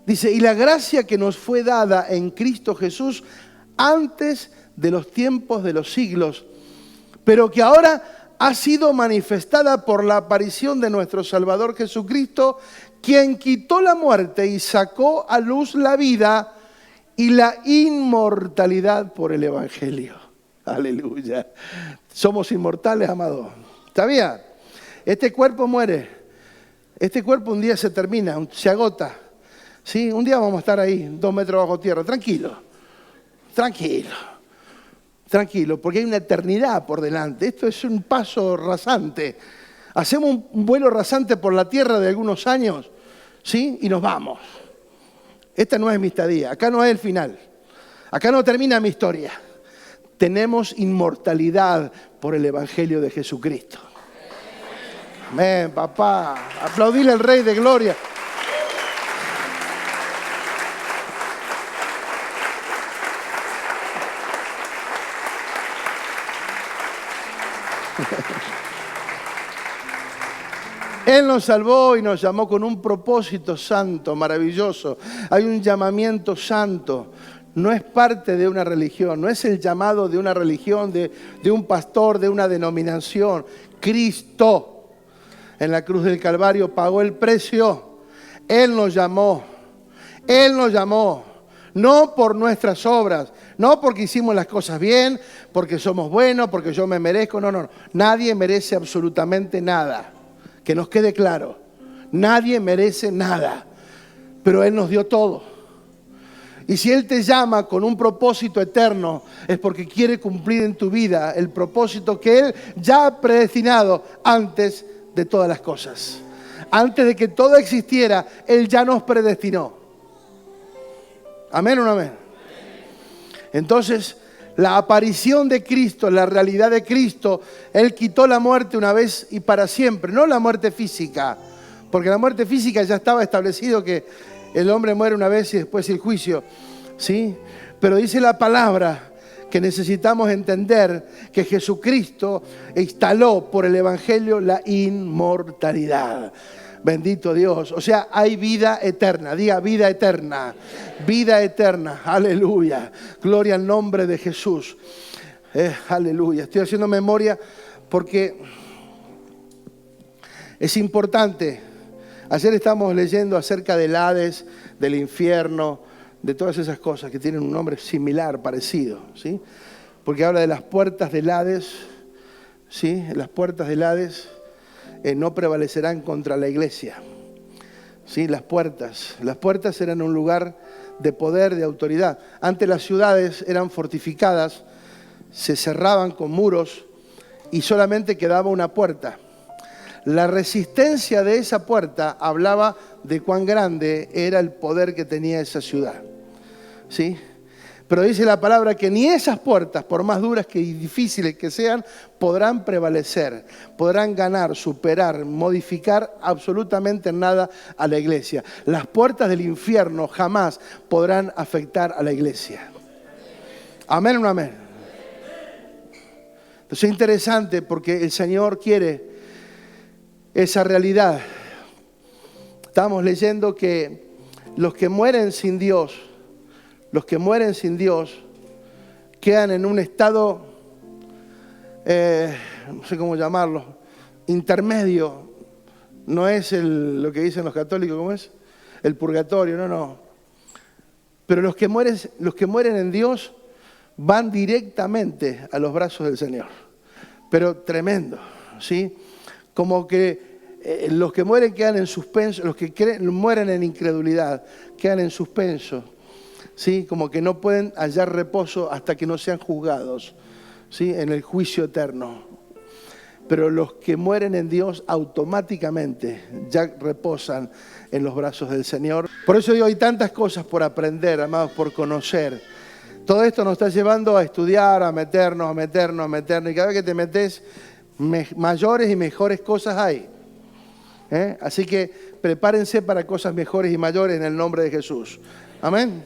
Dice, y la gracia que nos fue dada en Cristo Jesús antes de los tiempos de los siglos, pero que ahora ha sido manifestada por la aparición de nuestro Salvador Jesucristo, quien quitó la muerte y sacó a luz la vida y la inmortalidad por el Evangelio. Aleluya. Somos inmortales, amado. ¿Sabía? Este cuerpo muere. Este cuerpo un día se termina, se agota. ¿Sí? Un día vamos a estar ahí, 2 metros bajo tierra. Tranquilo. Tranquilo. Tranquilo, porque hay una eternidad por delante. Esto es un paso rasante. Hacemos un vuelo rasante por la tierra de algunos años, ¿sí? Y nos vamos. Esta no es mi estadía. Acá no es el final. Acá no termina mi historia. Tenemos inmortalidad por el Evangelio de Jesucristo. Amén, papá. Aplaudile al Rey de Gloria. Él nos salvó y nos llamó con un propósito santo, maravilloso. Hay un llamamiento santo. No es parte de una religión, no es el llamado de una religión, de un pastor, de una denominación. Cristo en la cruz del Calvario pagó el precio. Él nos llamó. Él nos llamó. No por nuestras obras, no porque hicimos las cosas bien, porque somos buenos, porque yo me merezco. No, no. Nadie merece absolutamente nada. Que nos quede claro. Nadie merece nada. Pero Él nos dio todo. Y si Él te llama con un propósito eterno, es porque quiere cumplir en tu vida el propósito que Él ya ha predestinado antes de todas las cosas. Antes de que todo existiera, Él ya nos predestinó. ¿Amén o no amén? Entonces, la aparición de Cristo, la realidad de Cristo, Él quitó la muerte una vez y para siempre. No la muerte física, porque la muerte física ya estaba establecido que el hombre muere una vez y después el juicio, ¿sí? Pero dice la palabra que necesitamos entender que Jesucristo instaló por el Evangelio la inmortalidad. Bendito Dios. O sea, hay vida eterna. Diga vida eterna. Vida eterna. Aleluya. Gloria al nombre de Jesús. Aleluya. Estoy haciendo memoria porque es importante. Ayer estamos leyendo acerca del Hades, del infierno, de todas esas cosas que tienen un nombre similar, parecido, ¿sí? Porque habla de las puertas del Hades, ¿sí? Las puertas del Hades no prevalecerán contra la iglesia, ¿sí? Las puertas eran un lugar de poder, de autoridad. Antes las ciudades eran fortificadas, se cerraban con muros y solamente quedaba una puerta. La resistencia de esa puerta hablaba de cuán grande era el poder que tenía esa ciudad, ¿sí? Pero dice la palabra que ni esas puertas, por más duras y difíciles que sean, podrán prevalecer, podrán ganar, superar, modificar absolutamente nada a la iglesia. Las puertas del infierno jamás podrán afectar a la iglesia. ¿Amén o no amén? Entonces es interesante porque el Señor quiere esa realidad. Estamos leyendo que los que mueren sin Dios, quedan en un estado, no sé cómo llamarlo, intermedio. No es lo que dicen los católicos, ¿cómo es? El purgatorio, no. Pero los que mueren en Dios van directamente a los brazos del Señor. Pero tremendo, ¿sí? Como que los que mueren quedan en suspenso, los que mueren en incredulidad quedan en suspenso, ¿sí? Como que no pueden hallar reposo hasta que no sean juzgados, ¿sí? En el juicio eterno. Pero los que mueren en Dios automáticamente ya reposan en los brazos del Señor. Por eso digo, hay tantas cosas por aprender, amados, por conocer. Todo esto nos está llevando a estudiar, a meternos. Y cada vez que te metes, mayores y mejores cosas hay. Así que prepárense para cosas mejores y mayores en el nombre de Jesús. Amén.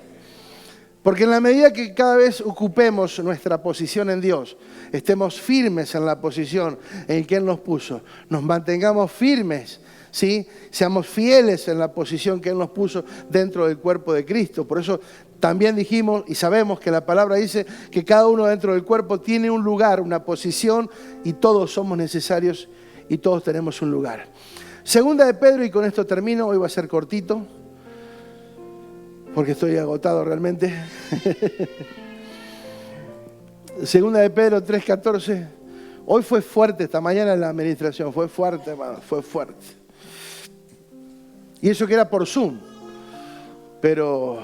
Porque en la medida que cada vez ocupemos nuestra posición en Dios, estemos firmes en la posición en que Él nos puso, nos mantengamos firmes, ¿sí? Seamos fieles en la posición que Él nos puso dentro del cuerpo de Cristo. Por eso también dijimos y sabemos que la palabra dice que cada uno dentro del cuerpo tiene un lugar, una posición, y todos somos necesarios y todos tenemos un lugar. Segunda de Pedro, y con esto termino, hoy va a ser cortito, porque estoy agotado realmente. Segunda de Pedro 3:14. Hoy fue fuerte, esta mañana en la administración, fue fuerte, hermano, fue fuerte. Y eso que era por Zoom, pero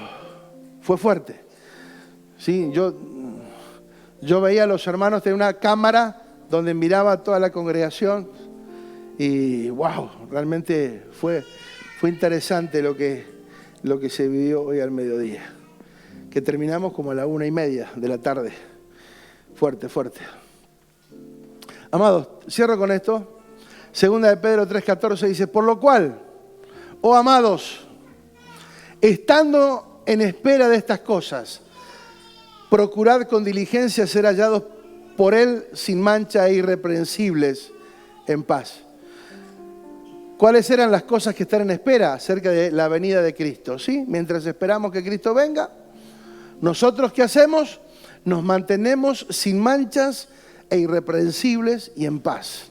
fue fuerte. Sí, yo veía a los hermanos de una cámara donde miraba a toda la congregación y wow, realmente fue interesante lo que se vivió hoy al mediodía, que terminamos como a la 1:30 de la tarde. Fuerte, fuerte. Amados, cierro con esto. Segunda de Pedro 3:14 dice: por lo cual, oh amados, estando en espera de estas cosas, procurad con diligencia ser hallados por Él sin mancha e irreprensibles en paz. ¿Cuáles eran las cosas que están en espera acerca de la venida de Cristo? ¿Sí? Mientras esperamos que Cristo venga, ¿nosotros qué hacemos? Nos mantenemos sin manchas e irreprensibles y en paz.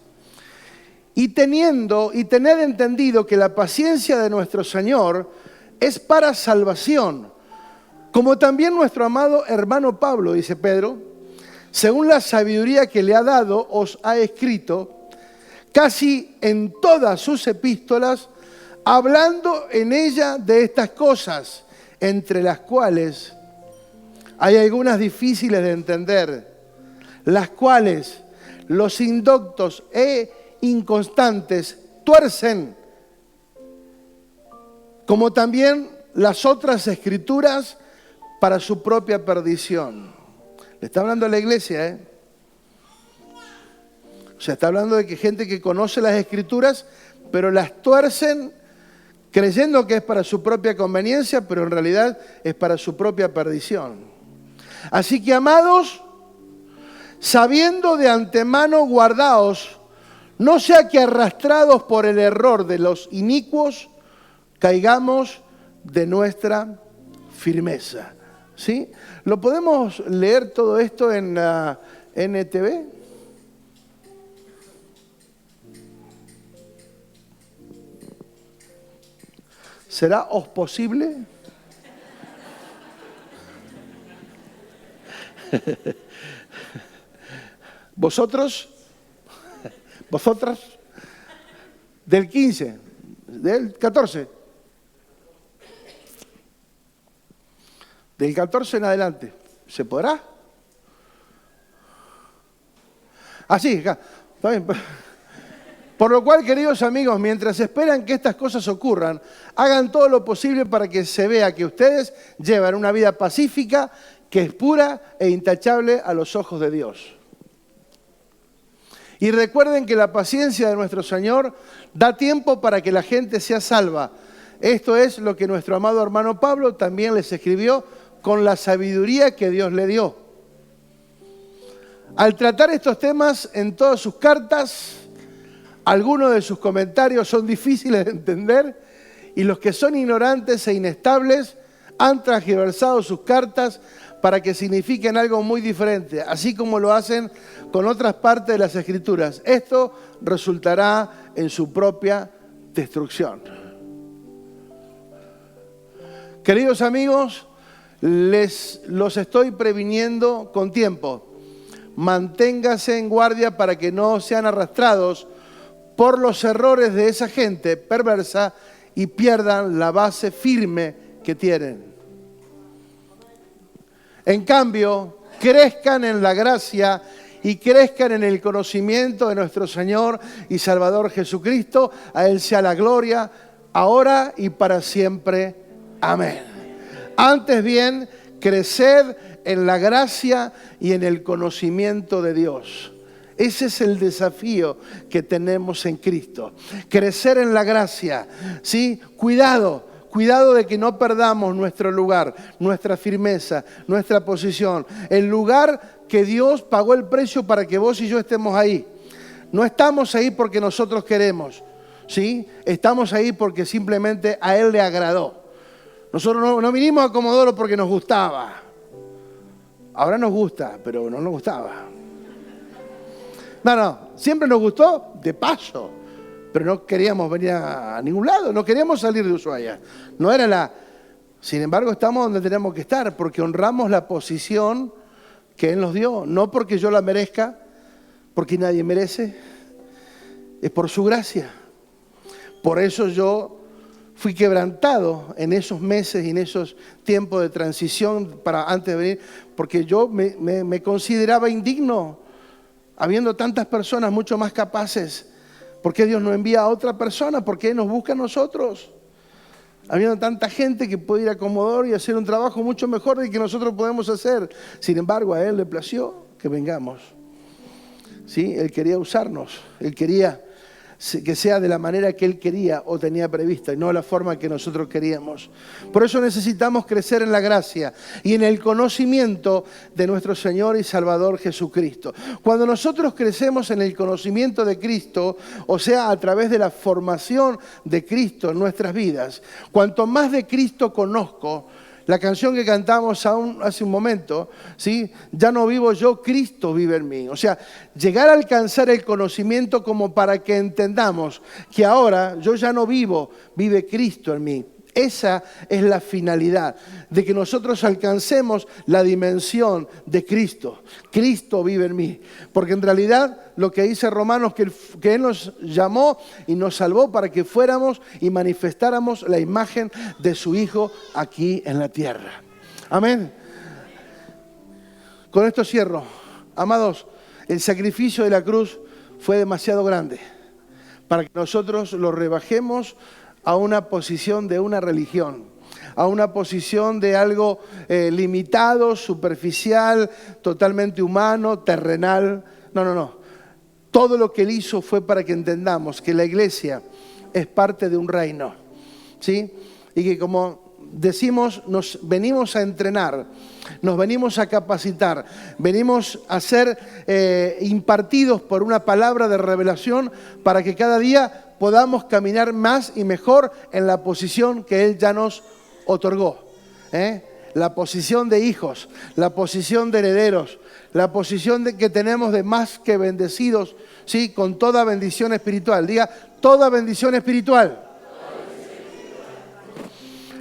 Y tened entendido que la paciencia de nuestro Señor es para salvación, como también nuestro amado hermano Pablo, dice Pedro, según la sabiduría que le ha dado, os ha escrito casi en todas sus epístolas, hablando en ella de estas cosas, entre las cuales hay algunas difíciles de entender, las cuales los indoctos e inconstantes tuercen, como también las otras escrituras para su propia perdición. Le está hablando a la iglesia, O sea, está hablando de que gente que conoce las escrituras, pero las tuercen creyendo que es para su propia conveniencia, pero en realidad es para su propia perdición. Así que, amados, sabiendo de antemano, guardaos, no sea que arrastrados por el error de los inicuos, caigamos de nuestra firmeza. ¿Sí? ¿Lo podemos leer todo esto en la NTV? ¿Será os posible? ¿Vosotros? ¿Vosotras? Del 15, del 14. Del 14 en adelante. ¿Se podrá? Así, acá. Está bien. Por lo cual, queridos amigos, mientras esperan que estas cosas ocurran, hagan todo lo posible para que se vea que ustedes llevan una vida pacífica, que es pura e intachable a los ojos de Dios. Y recuerden que la paciencia de nuestro Señor da tiempo para que la gente sea salva. Esto es lo que nuestro amado hermano Pablo también les escribió con la sabiduría que Dios le dio. Al tratar estos temas en todas sus cartas, algunos de sus comentarios son difíciles de entender y los que son ignorantes e inestables han transgiversado sus cartas para que signifiquen algo muy diferente, así como lo hacen con otras partes de las Escrituras. Esto resultará en su propia destrucción. Queridos amigos, los estoy previniendo con tiempo. Manténgase en guardia para que no sean arrastrados por los errores de esa gente perversa y pierdan la base firme que tienen. En cambio, crezcan en la gracia y crezcan en el conocimiento de nuestro Señor y Salvador Jesucristo. A Él sea la gloria, ahora y para siempre. Amén. Antes bien, creced en la gracia y en el conocimiento de Dios. Ese es el desafío que tenemos en Cristo. Crecer en la gracia, ¿sí? Cuidado de que no perdamos nuestro lugar, nuestra firmeza, nuestra posición. El lugar que Dios pagó el precio para que vos y yo estemos ahí. No estamos ahí porque nosotros queremos, ¿sí? Estamos ahí porque simplemente a Él le agradó. Nosotros no vinimos a Comodoro porque nos gustaba. Ahora nos gusta, pero no nos gustaba. No, siempre nos gustó de paso, pero no queríamos venir a ningún lado, no queríamos salir de Ushuaia. No era Sin embargo, estamos donde tenemos que estar, porque honramos la posición que Él nos dio, no porque yo la merezca, porque nadie merece, es por su gracia. Por eso yo fui quebrantado en esos meses y en esos tiempos de transición antes de venir, porque yo me consideraba indigno, habiendo tantas personas mucho más capaces. ¿Por qué Dios no envía a otra persona? ¿Por qué nos busca a nosotros? Habiendo tanta gente que puede ir a Comodoro y hacer un trabajo mucho mejor del que nosotros podemos hacer. Sin embargo, a Él le plació que vengamos. ¿Sí? Él quería usarnos. Él quería que sea de la manera que Él quería o tenía prevista y no de la forma que nosotros queríamos. Por eso necesitamos crecer en la gracia y en el conocimiento de nuestro Señor y Salvador Jesucristo. Cuando nosotros crecemos en el conocimiento de Cristo, o sea, a través de la formación de Cristo en nuestras vidas, cuanto más de Cristo conozco, la canción que cantamos hace un momento, ¿sí? Ya no vivo yo, Cristo vive en mí. O sea, llegar a alcanzar el conocimiento como para que entendamos que ahora yo ya no vivo, vive Cristo en mí. Esa es la finalidad, de que nosotros alcancemos la dimensión de Cristo. Cristo vive en mí. Porque en realidad lo que dice Romanos, que Él nos llamó y nos salvó para que fuéramos y manifestáramos la imagen de su Hijo aquí en la tierra. Amén. Con esto cierro. Amados, el sacrificio de la cruz fue demasiado grande para que nosotros lo rebajemos a una posición de una religión, a una posición de algo limitado, superficial, totalmente humano, terrenal. No. Todo lo que Él hizo fue para que entendamos que la iglesia es parte de un reino, ¿sí? Y que, como decimos, nos venimos a entrenar, nos venimos a capacitar, venimos a ser impartidos por una palabra de revelación para que cada día podamos caminar más y mejor en la posición que Él ya nos otorgó. La posición de hijos, la posición de herederos, la posición que tenemos de más que bendecidos, ¿sí? Con toda bendición espiritual. Diga, toda bendición espiritual.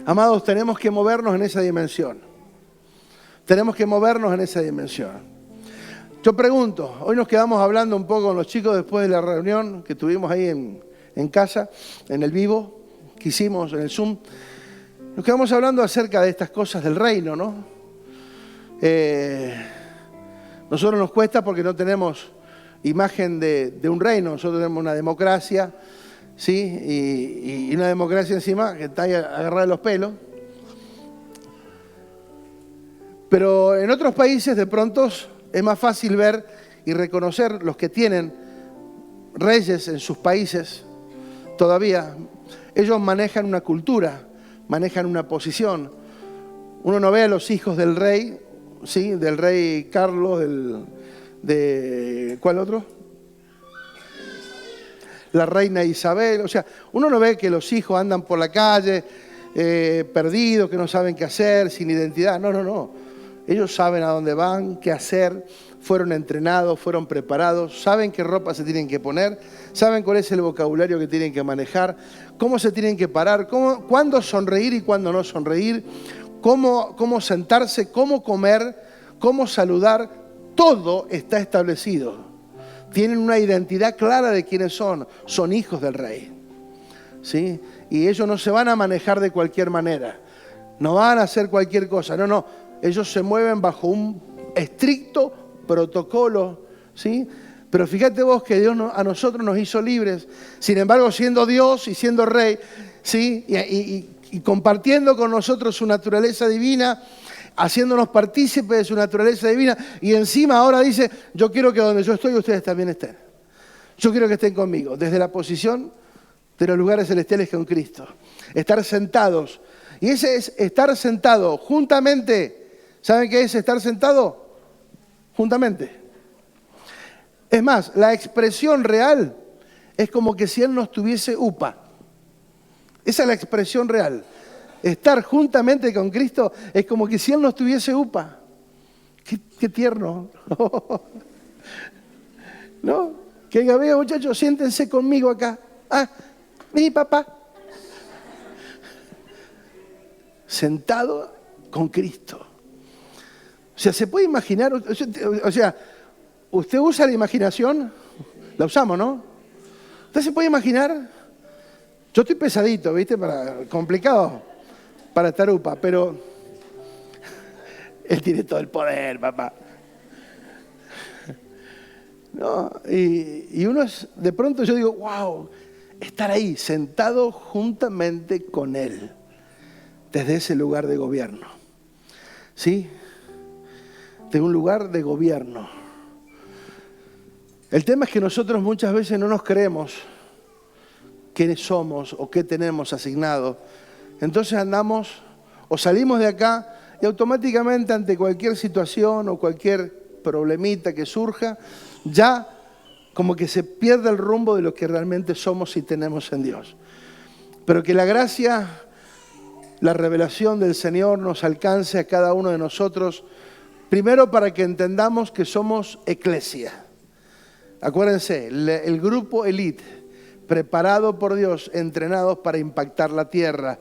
Amados, tenemos que movernos en esa dimensión. Tenemos que movernos en esa dimensión. Yo pregunto, hoy nos quedamos hablando un poco con los chicos después de la reunión que tuvimos ahí en casa, en el vivo, que hicimos en el Zoom. Nos quedamos hablando acerca de estas cosas del reino, ¿no? Nosotros nos cuesta porque no tenemos imagen de un reino. Nosotros tenemos una democracia, ¿sí? Y una democracia encima que está ahí agarrada de los pelos. Pero en otros países de pronto es más fácil ver y reconocer los que tienen reyes en sus países. Todavía ellos manejan una cultura, manejan una posición. Uno no ve a los hijos del rey, ¿sí? Del rey Carlos, ¿cuál otro? La reina Isabel. O sea, uno no ve que los hijos andan por la calle perdidos, que no saben qué hacer, sin identidad. No. Ellos saben a dónde van, qué hacer, fueron entrenados, fueron preparados, saben qué ropa se tienen que poner, saben cuál es el vocabulario que tienen que manejar, cómo se tienen que parar, cuándo sonreír y cuándo no sonreír, cómo sentarse, cómo comer, cómo saludar. Todo está establecido. Tienen una identidad clara de quiénes son. Son hijos del rey, ¿sí? Y ellos no se van a manejar de cualquier manera. No van a hacer cualquier cosa. No. Ellos se mueven bajo un estricto protocolo, ¿sí? Pero fíjate vos que Dios a nosotros nos hizo libres. Sin embargo, siendo Dios y siendo Rey, ¿sí? Y compartiendo con nosotros su naturaleza divina, haciéndonos partícipes de su naturaleza divina, y encima ahora dice, yo quiero que donde yo estoy ustedes también estén. Yo quiero que estén conmigo, desde la posición de los lugares celestiales con Cristo. Estar sentados. Y ese es estar sentado juntamente. ¿Saben qué es estar sentado? Juntamente. Es más, la expresión real es como que si Él nos tuviese upa. Esa es la expresión real. Estar juntamente con Cristo es como que si Él nos tuviese upa. Qué tierno. ¿No? Que diga, vea muchachos, siéntense conmigo acá. Ah, vení papá. Sentado con Cristo. O sea, ¿se puede imaginar? O sea, ¿usted usa la imaginación? La usamos, ¿no? ¿Usted se puede imaginar? Yo estoy pesadito, ¿viste? Complicado para estar upa, pero Él tiene todo el poder, papá. ¿No? Y uno es, de pronto yo digo, wow, estar ahí, sentado juntamente con Él, desde ese lugar de gobierno. ¿Sí? De un lugar de gobierno. El tema es que nosotros muchas veces no nos creemos qué somos o qué tenemos asignado. Entonces andamos o salimos de acá y automáticamente ante cualquier situación o cualquier problemita que surja, ya como que se pierde el rumbo de lo que realmente somos y tenemos en Dios. Pero que la gracia, la revelación del Señor nos alcance a cada uno de nosotros, primero para que entendamos que somos eclesia. Acuérdense, el grupo elite, preparado por Dios, entrenados para impactar la tierra,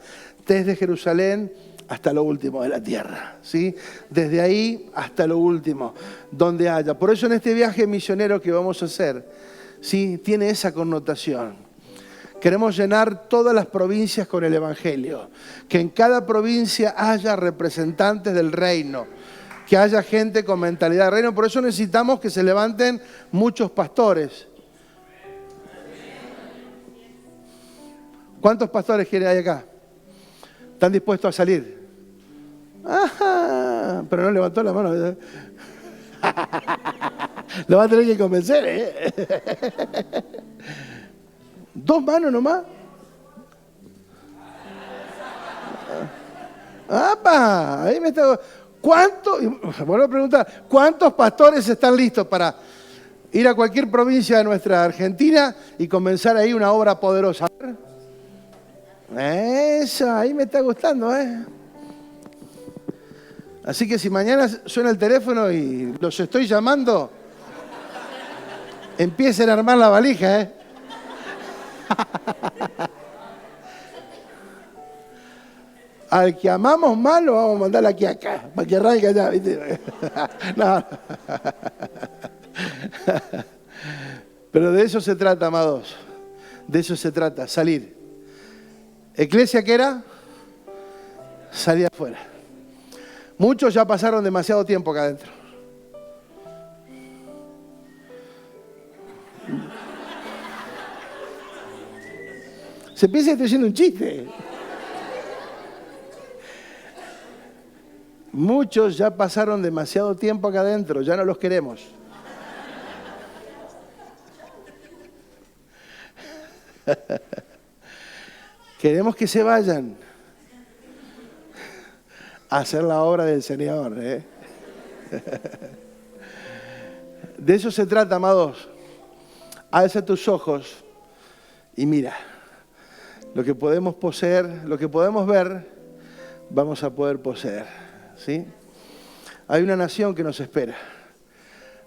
desde Jerusalén hasta lo último de la tierra, ¿sí? Desde ahí hasta lo último, donde haya. Por eso en este viaje misionero que vamos a hacer, ¿sí? Tiene esa connotación. Queremos llenar todas las provincias con el Evangelio, que en cada provincia haya representantes del reino, que haya gente con mentalidad de reino. Por eso necesitamos que se levanten muchos pastores. ¿Cuántos pastores hay acá? ¿Están dispuestos a salir? Ajá, pero no levantó la mano. Lo va a tener que convencer, ¿eh? 2 manos nomás. ¡Apa! Ahí me está... Vuelvo a preguntar, ¿cuántos pastores están listos para ir a cualquier provincia de nuestra Argentina y comenzar ahí una obra poderosa? Eso, ahí me está gustando, ¿eh? Así que si mañana suena el teléfono y los estoy llamando, empiecen a armar la valija, ¿eh? Al que amamos mal lo vamos a mandar aquí acá, para que arranque allá, ¿viste? No. Pero de eso se trata, amados. De eso se trata, salir. ¿Eclesia qué era? Salir afuera. Muchos ya pasaron demasiado tiempo acá adentro. Se piensa que estoy haciendo un chiste. Muchos ya pasaron demasiado tiempo acá adentro, ya no los queremos. Queremos que se vayan a hacer la obra del Señor, ¿eh? De eso se trata, amados. Alza tus ojos y mira. Lo que podemos poseer, lo que podemos ver, vamos a poder poseer, ¿sí? Hay una nación que nos espera.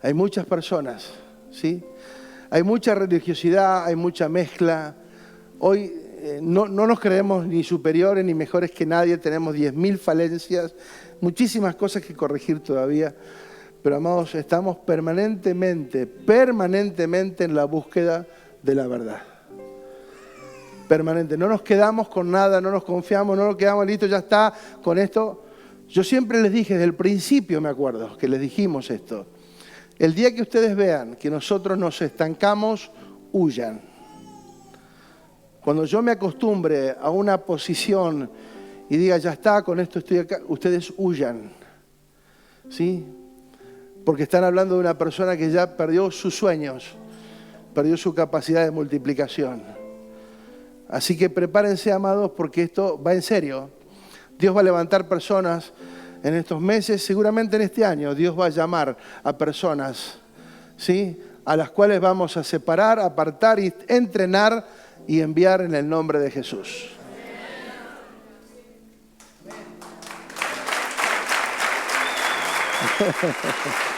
Hay muchas personas, ¿sí? Hay mucha religiosidad, hay mucha mezcla. Hoy no nos creemos ni superiores ni mejores que nadie. Tenemos 10.000 falencias, muchísimas cosas que corregir todavía. Pero, amados, estamos permanentemente en la búsqueda de la verdad. Permanente. No nos quedamos con nada, no nos confiamos, no nos quedamos listos, ya está, con esto. Yo siempre les dije, desde el principio me acuerdo, que les dijimos esto. El día que ustedes vean que nosotros nos estancamos, huyan. Cuando yo me acostumbre a una posición y diga, ya está, con esto estoy acá, ustedes huyan. ¿sí? Porque están hablando de una persona que ya perdió sus sueños, perdió su capacidad de multiplicación. Así que prepárense, amados, porque esto va en serio. Dios va a levantar personas en estos meses, seguramente en este año. Dios va a llamar a personas, ¿sí?, a las cuales vamos a separar, apartar y entrenar y enviar en el nombre de Jesús. Amén.